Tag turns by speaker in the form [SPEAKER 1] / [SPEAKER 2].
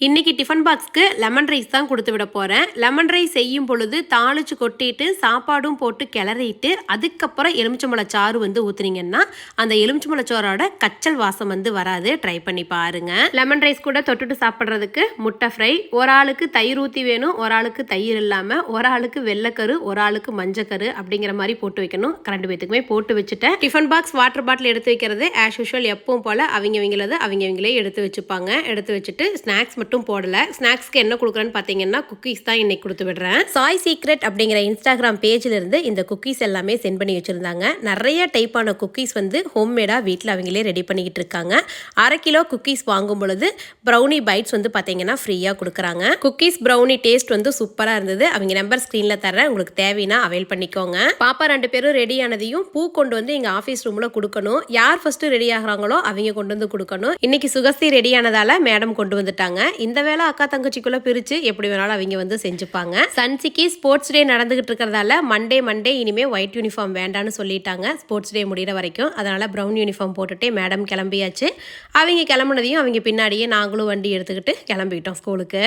[SPEAKER 1] இன்றைக்கி tiffin பாக்ஸ்க்கு lemon rice தான் கொடுத்து விட போகிறேன். லெமன் ரைஸ் செய்யும் பொழுது தாளித்து கொட்டிட்டு சாப்பாடும் போட்டு கிளறிட்டு அதுக்கப்புறம் எலுமிச்சம்பழச்சாறு ஊற்றுனீங்கன்னா அந்த எலுமிச்சம்பழச்சாரோட கச்சல் வாசம் வராது. ட்ரை பண்ணி பாருங்கள். லெமன் ரைஸ் கூட தொட்டுட்டு சாப்பிட்றதுக்கு முட்டை ஃப்ரை, ஒரு ஆளுக்கு தயிர் ஊற்றி வேணும், ஒரு ஆளுக்கு தயிர் இல்லாமல், ஒரு ஆளுக்கு வெள்ளைக்கரு, ஒரு ஆளுக்கு மஞ்சக்கரு அப்படிங்கிற மாதிரி போட்டு வைக்கணும். 2 பேத்துக்குமே போட்டு வச்சுட்டேன். டிஃபன் பாக்ஸ் வாட்டர் பாட்டில் எடுத்து வைக்கிறது ஆஸ் யூஷுவல் எப்பவும் போல் அவங்களே எடுத்து வச்சுப்பாங்க. எடுத்து வச்சுட்டு ஸ்நாக்ஸ் மட்டும் போடல. ஸ்நாக்ஸ்க்கு என்ன கொடுக்குறேன்னு பார்த்தீங்கன்னா குக்கீஸ் தான் இன்னைக்கு கொடுத்து விடுறேன். சாய் சீக்ரெட் அப்படிங்கிற இன்ஸ்டாகிராம் பேஜில் இருந்து இந்த குக்கீஸ் எல்லாமே சென்ட் பண்ணி வச்சிருந்தாங்க. நிறைய டைப்பான குக்கீஸ் ஹோம்மேடாக வீட்டில் அவங்களே ரெடி பண்ணிக்கிட்டு இருக்காங்க. 1/2 கிலோ குக்கீஸ் வாங்கும் பொழுது ப்ரௌனி பைட்ஸ் பார்த்தீங்கன்னா ஃப்ரீயாக கொடுக்குறாங்க. குக்கீஸ் ப்ரௌனி டேஸ்ட் சூப்பராக இருந்தது. அவங்க நம்பர் ஸ்க்ரீனில் தரேன், உங்களுக்கு தேவைன்னா அவைல் பண்ணிக்கோங்க. பாப்பா 2 பேரும் ரெடி ஆனதையும் பூ கொண்டு எங்கள் ஆஃபீஸ் ரூமில் கொடுக்கணும். யார் ஃபஸ்ட்டு ரெடி ஆகிறாங்களோ அவங்க கொண்டு கொடுக்கணும். இன்னைக்கு சுகஸ்தி ரெடி ஆனதால மேடம் கொண்டு வந்துட்டாங்க. இந்த வேலை அக்கா தங்கச்சிக்குள்ள பிரிச்சு எப்படி வேணாலும் அவங்க செஞ்சுப்பாங்க. சன்சிக்கு ஸ்போர்ட்ஸ் டே நடந்துகிட்டு இருக்கிறதால மண்டே இனிமே ஒயிட் யூனிஃபார்ம் வேண்டான்னு சொல்லிட்டாங்க ஸ்போர்ட்ஸ் டே முடிகிற வரைக்கும். அதனால ப்ரௌன் யூனிஃபார்ம் போட்டுட்டு மேடம் கிளம்பியாச்சு. அவங்க கிளம்புனதையும் அவங்க பின்னாடியே நாங்களும் வண்டி எடுத்துக்கிட்டு கிளம்பிட்டோம் ஸ்கூலுக்கு.